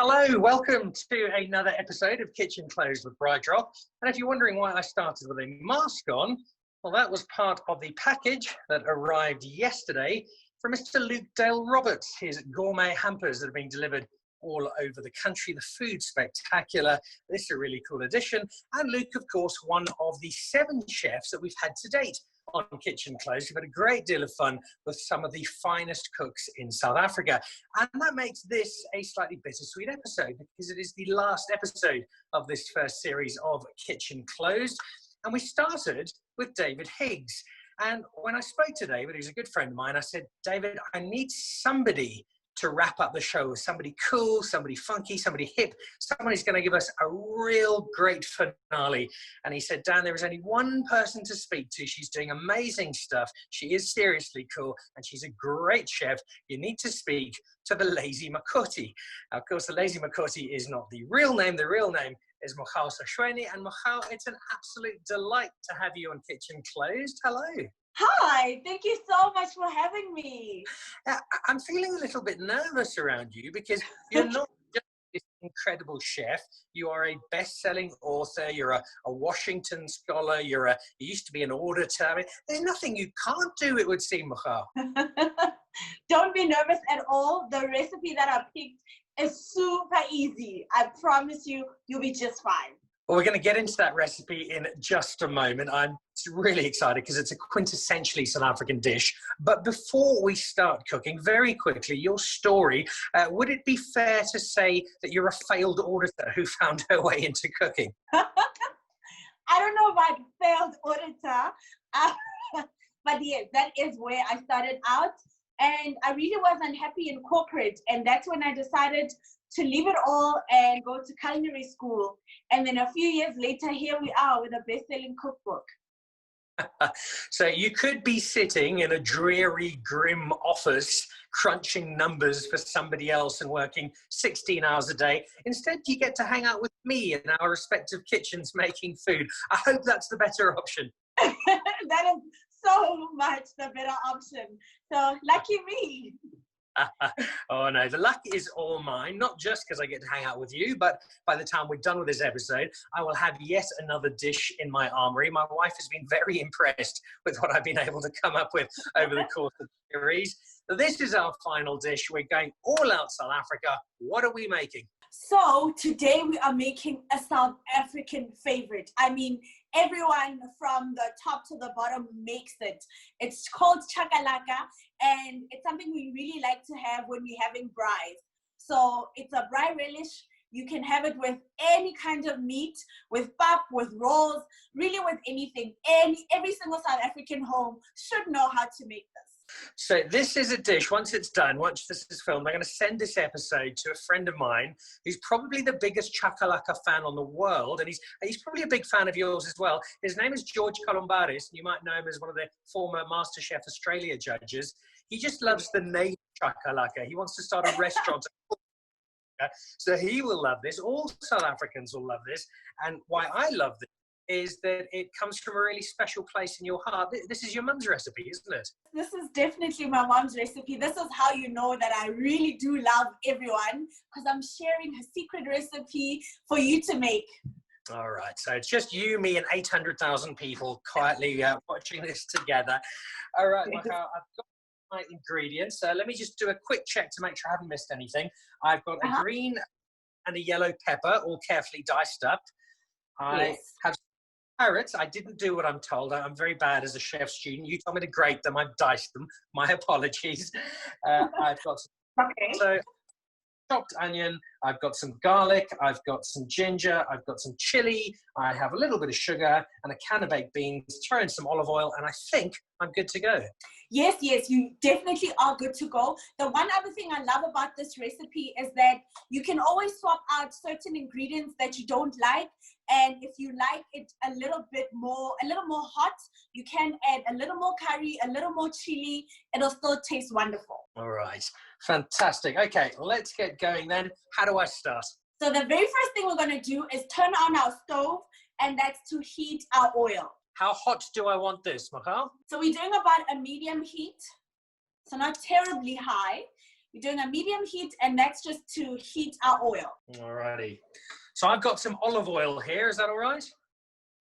Hello, welcome to another episode of Kitchen Closed with BrightRock. And if you're wondering why I started with a mask on, well, that was part of the package that arrived yesterday from Mr. Luke Dale Roberts, his gourmet hampers that are being delivered all over the country. The food's spectacular. This is a really cool addition. And Luke, of course, one of the 7 chefs that we've had to date on Kitchen Closed. We've had a great deal of fun with some of the finest cooks in South Africa. And that makes this a slightly bittersweet episode because it is the last episode of this first series of Kitchen Closed. And we started with David Higgs. And when I spoke to David, who's a good friend of mine, I said, David, I need somebody to wrap up the show with, somebody cool, somebody funky, somebody hip, somebody who's going to give us a real great finale. And he said, Dan, there is only one person to speak to. She's doing amazing stuff. She is seriously cool, and she's a great chef. You need to speak to the Lazy Mokgwenyana. Of course, the Lazy Mokgwenyana is not the real name. The real name is Mogau Seshoene. And Mogau, it's an absolute delight to have you on Kitchen Closed. Hello. Hi, thank you so much for having me. I'm feeling a little bit nervous around you because you're not just this incredible chef. You are a best-selling author. You're a Washington scholar. You used to be an auditor. I mean, there's nothing you can't do, it would seem, Mogau. Don't be nervous at all. The recipe that I picked is super easy. I promise you, you'll be just fine. Well, we're going to get into that recipe in just a moment. I'm really excited because it's a quintessentially South African dish. But before we start cooking, very quickly, your story, would it be fair to say that you're a failed auditor who found her way into cooking? I don't know about failed auditor, but yes, that is where I started out. And I really was unhappy in corporate. And that's when I decided to leave it all and go to culinary school. And then a few years later, here we are with a best-selling cookbook. So you could be sitting in a dreary, grim office, crunching numbers for somebody else and working 16 hours a day. Instead, you get to hang out with me in our respective kitchens making food. I hope that's the better option. That is so much the better option. So lucky me. Oh no, the luck is all mine, not just because I get to hang out with you, but by the time we're done with this episode, I will have yet another dish in my armory. My wife has been very impressed with what I've been able to come up with over the course of the series. So this is our final dish. We're going all out South Africa. What are we making? So today we are making a South African favorite. I mean, everyone from the top to the bottom makes it. It's called Chakalaka, and it's something we really like to have when we're having braais. So it's a braai relish. You can have it with any kind of meat, with pap, with rolls, really with anything. Every single South African home should know how to make this. So this is a dish, once it's done, once this is filmed, I'm going to send this episode to a friend of mine who's probably the biggest Chakalaka fan on the world, and he's probably a big fan of yours as well. His name is George Colombaris, and you might know him as one of the former MasterChef Australia judges. He just loves the name Chakalaka. He wants to start a restaurant. So he will love this. All South Africans will love this. And why I love this is that it comes from a really special place in your heart. This is your mum's recipe, isn't it? This is definitely my mom's recipe. This is how you know that I really do love everyone, because I'm sharing her secret recipe for you to make. All right, so it's just you, me, and 800,000 people quietly watching this together. All right, I've got my ingredients. So let me just do a quick check to make sure I haven't missed anything. I've got a green and a yellow pepper, all carefully diced up. I have carrots. I didn't do what I'm told. I'm very bad as a chef student. You told me to grate them. I've diced them. My apologies. I've got some chopped onion. I've got some garlic. I've got some ginger. I've got some chili. I have a little bit of sugar and a can of baked beans. Throw in some olive oil, and I think I'm good to go. Yes, you definitely are good to go. The one other thing I love about this recipe is that you can always swap out certain ingredients that you don't like. And if you like it a little more hot, you can add a little more curry, a little more chili. It'll still taste wonderful. All right, fantastic. Okay, let's get going then. How do I start? So the very first thing we're going to do is turn on our stove, and that's to heat our oil. How hot do I want this, Mogau? So we're doing about a medium heat, so not terribly high. We're doing a medium heat, and that's just to heat our oil. Alrighty. So I've got some olive oil here. Is that all right?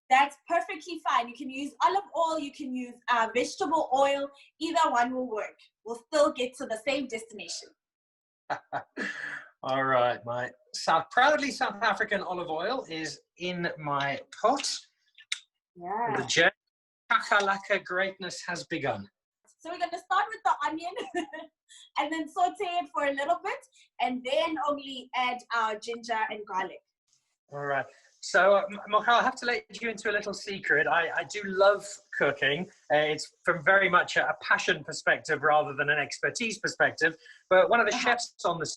That's perfectly fine. You can use olive oil, you can use vegetable oil. Either one will work. We'll still get to the same destination. All right, my proudly South African olive oil is in my pot. Yeah. The journey of Chakalaka greatness has begun. So we're going to start with the onion and then saute it for a little bit, and then only add our ginger and garlic. All right. So, Mogau, I have to let you into a little secret. I do love cooking. It's from very much a passion perspective rather than an expertise perspective. But one of the chefs on the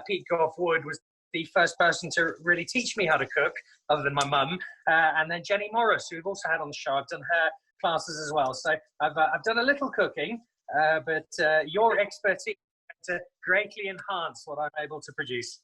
Pete Goff Wood was the first person to really teach me how to cook, other than my mum. And then Jenny Morris, who we've also had on the show. I've done her classes as well. So I've done a little cooking, but your expertise to greatly enhance what I'm able to produce.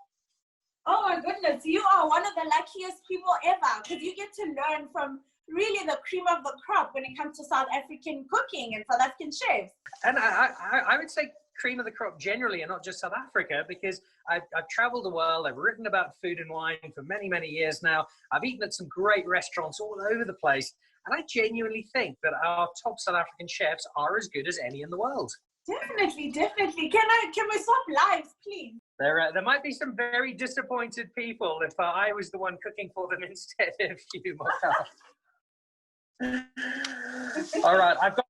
Oh my goodness, you are one of the luckiest people ever, because you get to learn from really the cream of the crop when it comes to South African cooking and South African chefs. And I would say cream of the crop generally, and not just South Africa, because I've traveled the world. I've written about food and wine for many, many years now. I've eaten at some great restaurants all over the place. And I genuinely think that our top South African chefs are as good as any in the world. Definitely, definitely. Can we swap lives, please? There might be some very disappointed people if I was the one cooking for them instead of you, Mogau. All right, I've got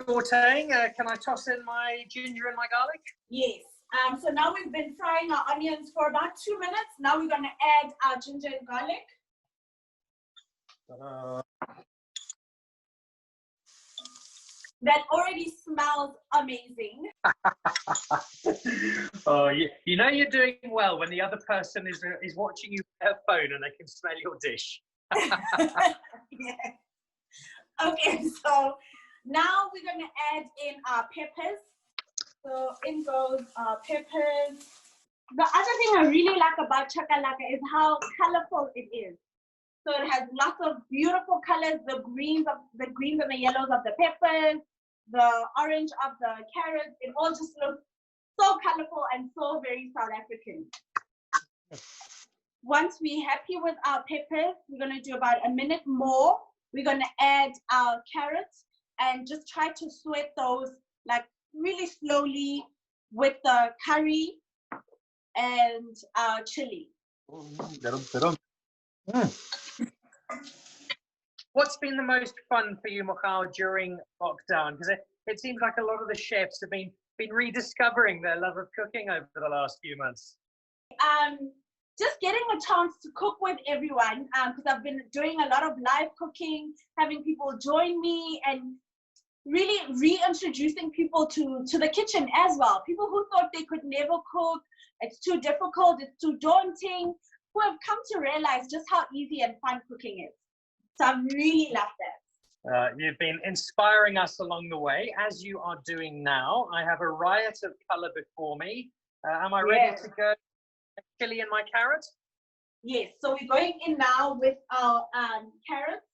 sauteing. Can I toss in my ginger and my garlic? Yes. So now we've been frying our onions for about 2 minutes. Now we're going to add our ginger and garlic. That already smells amazing. Oh, you know you're doing well when the other person is watching you with their phone and they can smell your dish. Yeah. Okay, so now we're going to add in our peppers. So in goes our peppers. The other thing I really like about Chakalaka is how colorful it is. So it has lots of beautiful colors, the greens and the yellows of the peppers, the orange of the carrots. It all just looks so colorful and so very South African. Once we're happy with our peppers, we're going to do about a minute more. We're going to add our carrots and just try to sweat those like really slowly with the curry and our chili. What's been the most fun for you, Mogau, during lockdown? Because it seems like a lot of the chefs have been rediscovering their love of cooking over the last few months. Just getting a chance to cook with everyone, because I've been doing a lot of live cooking, having people join me, and really reintroducing people to the kitchen as well. People who thought they could never cook, it's too difficult, it's too daunting, who have come to realize just how easy and fun cooking is. So I really love that. You've been inspiring us along the way, as you are doing now. I have a riot of color before me. Am I ready to go? Chili and my carrots? Yes, so we're going in now with our carrots.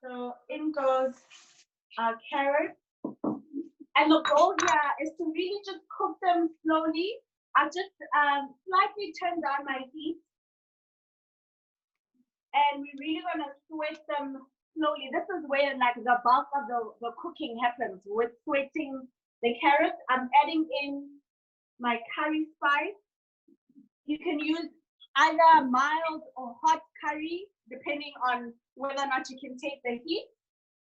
So in goes our carrots. And the goal here is to really just cook them slowly. I've just slightly turned down my heat. And we're really going to sweat them slowly. This is where like the bulk of the cooking happens, with sweating the carrots. I'm adding in my curry spice. You can use either mild or hot curry, depending on whether or not you can take the heat.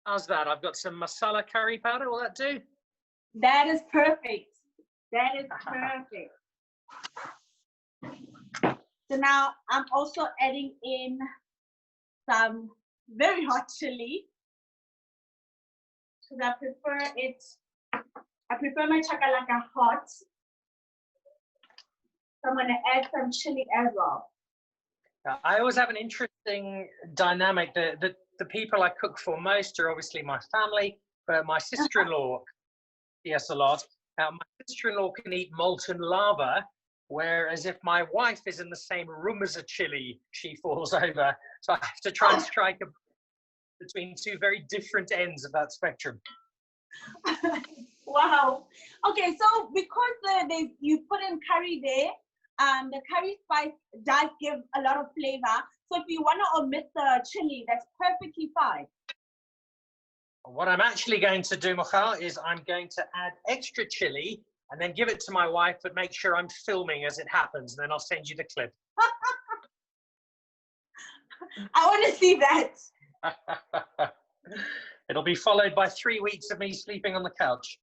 How's that? I've got some masala curry powder. Will that do? That is perfect. That is perfect. So now I'm also adding in some very hot chili, because I prefer my chakalaka hot. So I'm going to add some chili as well. I always have an interesting dynamic. The people I cook for most are obviously my family, but my sister-in-law, yes, a lot. My sister-in-law can eat molten lava, whereas if my wife is in the same room as a chili, she falls over. So I have to try and strike between two very different ends of that spectrum. Wow. Okay, so because you put in curry there, the curry spice does give a lot of flavor. So if you want to omit the chili, that's perfectly fine. What I'm actually going to do, Mogau, is I'm going to add extra chili and then give it to my wife, but make sure I'm filming as it happens. And then I'll send you the clip. I want to see that. It'll be followed by 3 weeks of me sleeping on the couch.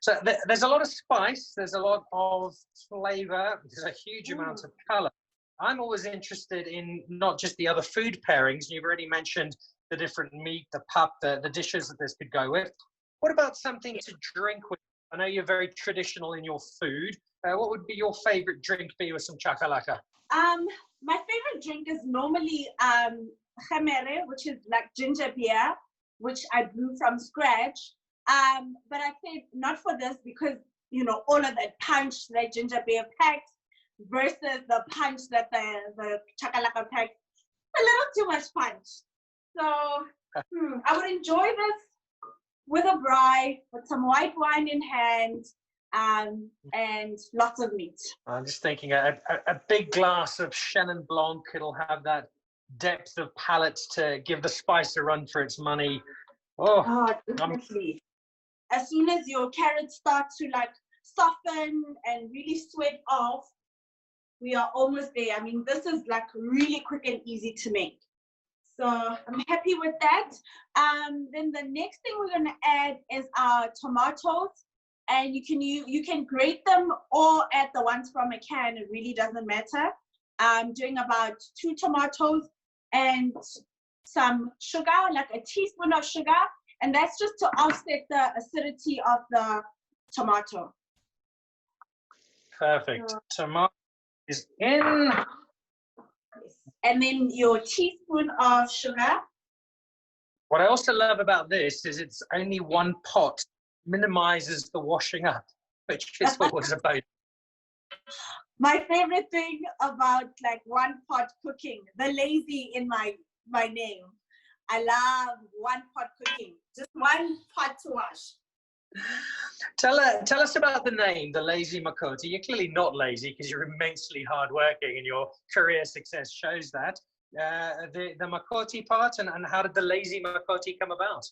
So there's a lot of spice. There's a lot of flavor. There's a huge amount of color. I'm always interested in not just the other food pairings. You've already mentioned the different meat, the pap, the dishes that this could go with. What about something to drink with? I know you're very traditional in your food. What would be your favorite drink be with some chakalaka? My favorite drink is normally khamere, which is like ginger beer, which I brew from scratch. But I said not for this because, you know, all of that punch that ginger beer packs versus the punch that the chakalaka packs, a little too much punch. So I would enjoy this with a braai, with some white wine in hand, and lots of meat. I'm just thinking a big glass of Chenin Blanc. It'll have that depth of palate to give the spice a run for its money. Oh, definitely. As soon as your carrots start to like soften and really sweat off, we are almost there. I mean, this is like really quick and easy to make. So I'm happy with that. Then the next thing we're going to add is our tomatoes. And you can grate them or add the ones from a can. It really doesn't matter. I'm doing about 2 tomatoes and some sugar, like a teaspoon of sugar. And that's just to offset the acidity of the tomato. Perfect. So, tomato is in. And then your teaspoon of sugar. What I also love about this is it's only 1 pot, minimizes the washing up, which is always a bonus. My favorite thing about like 1 pot cooking, the lazy in my name. I love 1 pot cooking, just 1 pot to wash. Tell us about the name, the Lazy Mokoti. You're clearly not lazy because you're immensely hardworking and your career success shows that. The Makoti part and how did the Lazy Mokoti come about?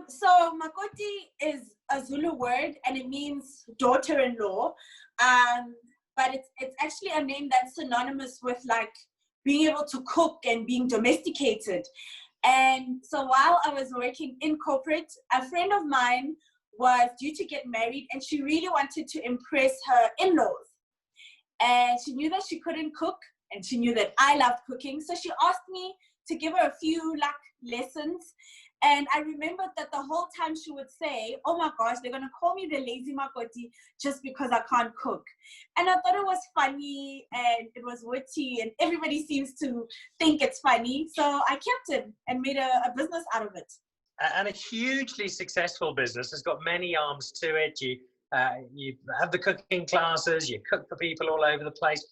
So Makoti is a Zulu word and it means daughter-in-law. But it's actually a name that's synonymous with like being able to cook and being domesticated. And so while I was working in corporate, a friend of mine was due to get married and she really wanted to impress her in-laws. And she knew that she couldn't cook and she knew that I loved cooking. So she asked me to give her a few like lessons. And I remembered that the whole time she would say, oh my gosh, they're going to call me the Lazy Makoti just because I can't cook. And I thought it was funny and it was witty and everybody seems to think it's funny. So I kept it and made a business out of it. And a hugely successful business. It's got many arms to it. You have the cooking classes, you cook for people all over the place.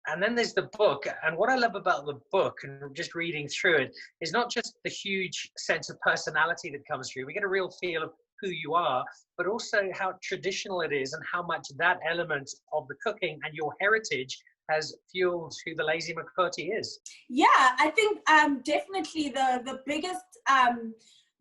And then there's the book. And what I love about the book and just reading through it is not just the huge sense of personality that comes through. We get a real feel of who you are, but also how traditional it is and how much that element of the cooking and your heritage has fueled who the Lazy Mokoti is. Yeah, I think definitely the biggest,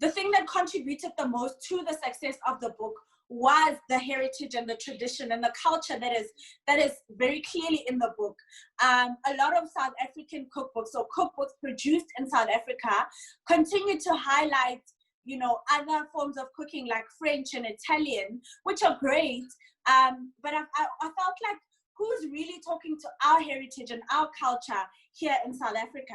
the thing that contributed the most to the success of the book was the heritage and the tradition and the culture that is very clearly in the book. A lot of South African cookbooks or cookbooks produced in South Africa continue to highlight, you know, other forms of cooking like French and Italian, which are great. But I felt like who's really talking to our heritage and our culture here in South Africa?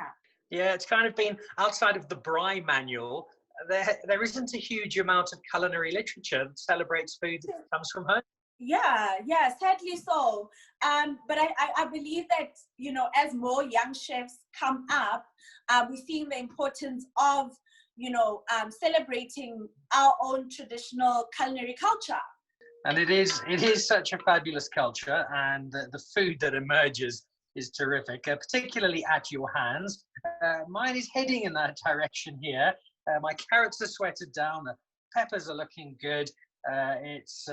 Yeah, it's kind of been outside of the braai manual. There isn't a huge amount of culinary literature that celebrates food that comes from home. Yeah, sadly so. But I believe that, you know, as more young chefs come up, we're seeing the importance of, you know, celebrating our own traditional culinary culture. And it is such a fabulous culture, and the food that emerges is terrific, particularly at your hands. Mine is heading in that direction here. My carrots are sweated down, the peppers are looking good. It's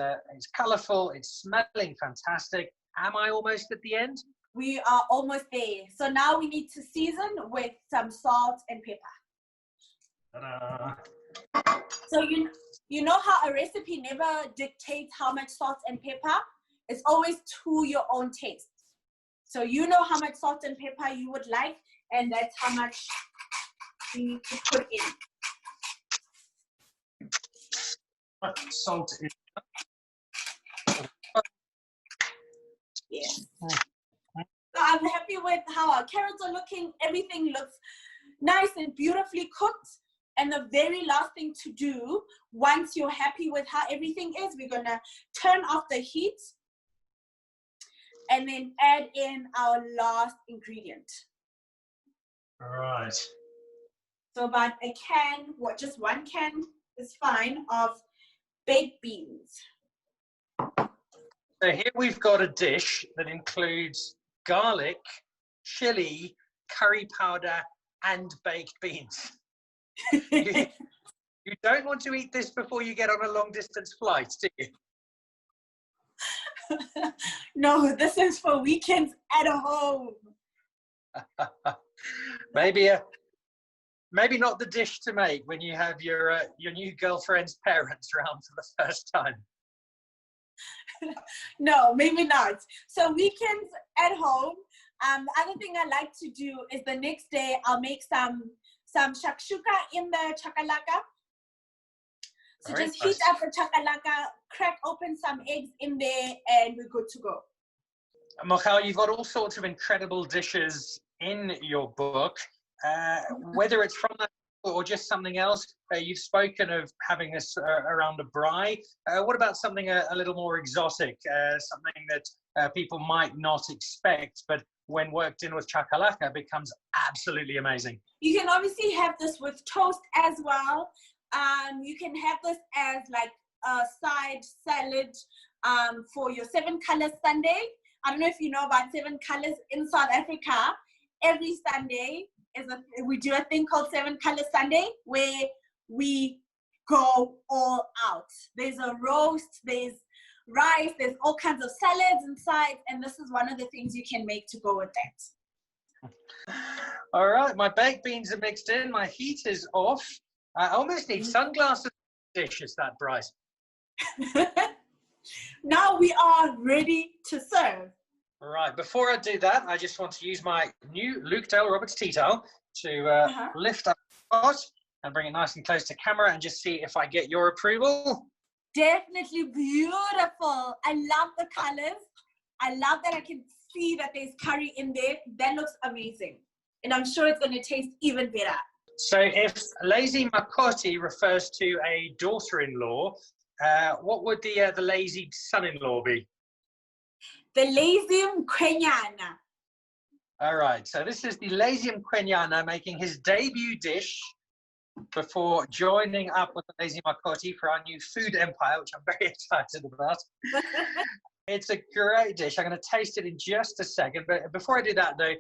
colourful. It's smelling fantastic. Am I almost at the end? We are almost there. So now we need to season with some salt and pepper. Ta-da. So you know how a recipe never dictates how much salt and pepper? It's always to your own taste. So you know how much salt and pepper you would like, and that's how much you need to put in. Salt in. Yes. So I'm happy with how our carrots are looking. Everything looks nice and beautifully cooked. And the very last thing to do, once you're happy with how everything is, we're gonna turn off the heat and then add in our last ingredient. All right. So about a can, just one can is fine, of baked beans. So here we've got a dish that includes garlic, chili, curry powder, and baked beans. You don't want to eat this before you get on a long distance flight, do you? No, this is for weekends at home. Maybe not the dish to make when you have your new girlfriend's parents around for the first time. No, maybe not. So weekends at home. The other thing I like to do is the next day I'll make some shakshuka in the chakalaka. So Very just nice. heat up the chakalaka, crack open some eggs in there, and we're good to go. Mogau, you've got all sorts of incredible dishes in your book. Whether it's from that or just something else, you've spoken of having this around a braai. What about something a little more exotic, something that people might not expect, but when worked in with chakalaka becomes absolutely amazing? You can obviously have this with toast as well. You can have this as like a side salad for your 7 colors Sunday. I don't know if you know about 7 colors in South Africa. Every Sunday we do a thing called 7 colors Sunday, where we go all out. There's a roast, there's rice, there's all kinds of salads inside, and this is one of the things you can make to go with that. All right, my baked beans are mixed in, my heat is off. I almost need sunglasses for dish, is that bright? Now we are ready to serve. All right, before I do that, I just want to use my new Luke Dale Roberts tea towel to lift up the pot and bring it nice and close to camera and just see if I get your approval. Definitely beautiful. I love the colors. I love that I can see that there's curry in there. That looks amazing. And I'm sure it's going to taste even better. So if Lazy Makoti refers to a daughter-in-law, what would the lazy son-in-law be? The Lazy Mokgwenyana. All right, so this is the Lazy Mokgwenyana making his debut dish before joining up with the Lazy Makoti for our new food empire, which I'm very excited about. It's a great dish. I'm going to taste it in just a second. But before I do that, though,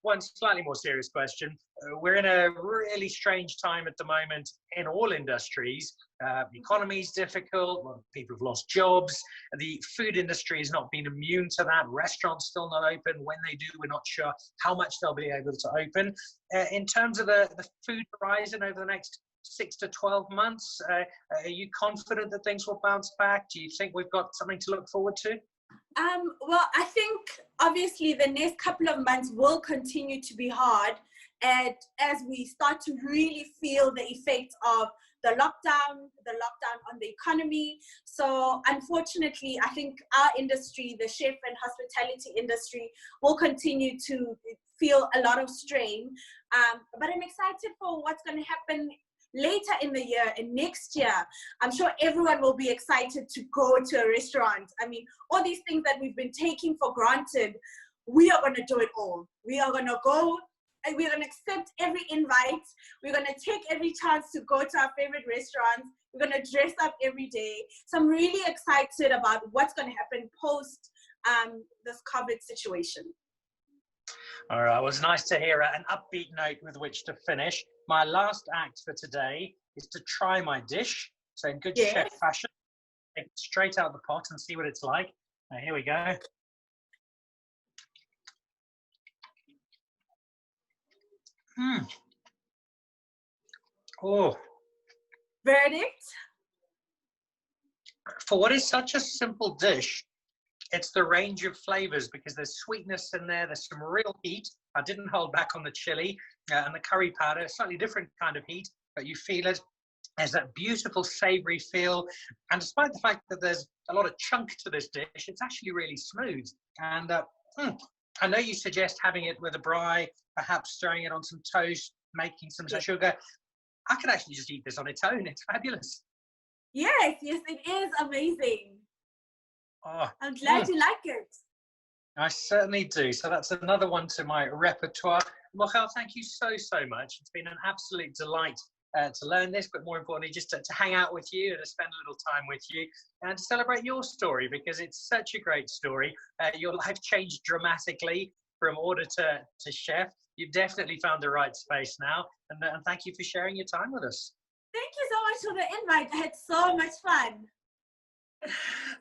one slightly more serious question. We're in a really strange time at the moment in all industries. The economy is difficult. Well, people have lost jobs. The food industry has not been immune to that. Restaurants still not open. When they do, we're not sure how much they'll be able to open. In terms of the food horizon over the next 6 to 12 months, are you confident that things will bounce back? Do you think we've got something to look forward to? Well, I think obviously the next couple of months will continue to be hard, and as we start to really feel the effects of the lockdown on the economy. So unfortunately, I think our industry, the chef and hospitality industry, will continue to feel a lot of strain. But I'm excited for what's going to happen later in the year and next year. I'm sure everyone will be excited to go to a restaurant. I mean, all these things that we've been taking for granted, we are going to do it all. We are going to go and we're going to accept every invite. We're going to take every chance to go to our favorite restaurants. We're going to dress up every day. So I'm really excited about what's going to happen post this COVID situation. All right, it was nice to hear an upbeat note with which to finish. My last act for today is to try my dish. So in good Yes. chef fashion, take it straight out of the pot and see what it's like. Now, here we go. Oh, Verdict? for what is such a simple dish, it's the range of flavors because there's sweetness in there. There's some real heat. I didn't hold back on the chili and the curry powder, slightly different kind of heat, but you feel it. There's that beautiful savory feel. And despite the fact that there's a lot of chunk to this dish, it's actually really smooth. And I know you suggest having it with a braai, perhaps stirring it on some toast, making some sugar. I could actually just eat this on its own. It's fabulous. Yes, it is amazing. Oh, I'm glad you like it. I certainly do. So that's another one to my repertoire. Mogau, thank you so much. It's been an absolute delight to learn this, but more importantly, just to hang out with you and to spend a little time with you and to celebrate your story, because it's such a great story. Your life changed dramatically from order to chef. You've definitely found the right space now. And thank you for sharing your time with us. Thank you so much for the invite. I had so much fun.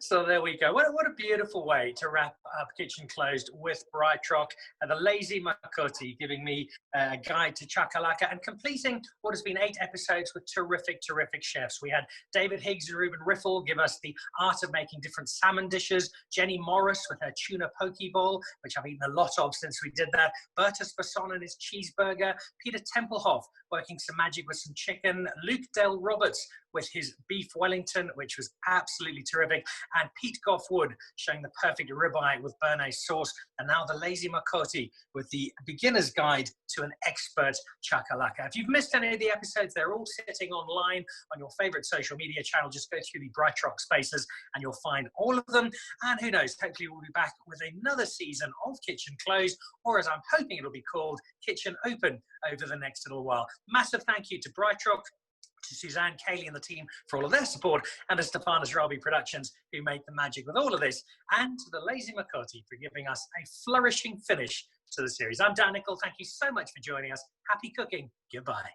So there we go. What a beautiful way to wrap up Kitchen Closed with BrightRock and the Lazy Mokgwenyana, giving me a guide to Chakalaka and completing what has been 8 episodes with terrific chefs. We had David Higgs and Ruben Riffle give us the art of making different salmon dishes. Jenny Morris with her tuna poke bowl, which I've eaten a lot of since we did that. Bertus Basson and his cheeseburger. Peter Templehoff working some magic with some chicken. Luke Del Roberts with his beef Wellington, which was absolutely terrific. And Pete Goff-Wood showing the perfect ribeye with béarnaise sauce. And now the Lazy Makoti with the beginner's guide to an expert chakalaka. If you've missed any of the episodes, they're all sitting online on your favorite social media channel. Just go through the BrightRock spaces and you'll find all of them. And who knows, hopefully we'll be back with another season of Kitchen Closed, or as I'm hoping it'll be called, Kitchen Open over the next little while. Massive thank you to BrightRock, to Suzanne, Kaylee and the team for all of their support, and to Stefanos Rabi Productions, who made the magic with all of this, and to the Lazy Mokgwenyana for giving us a flourishing finish to the series. I'm Dan Nicholl. Thank you so much for joining us. Happy cooking. Goodbye.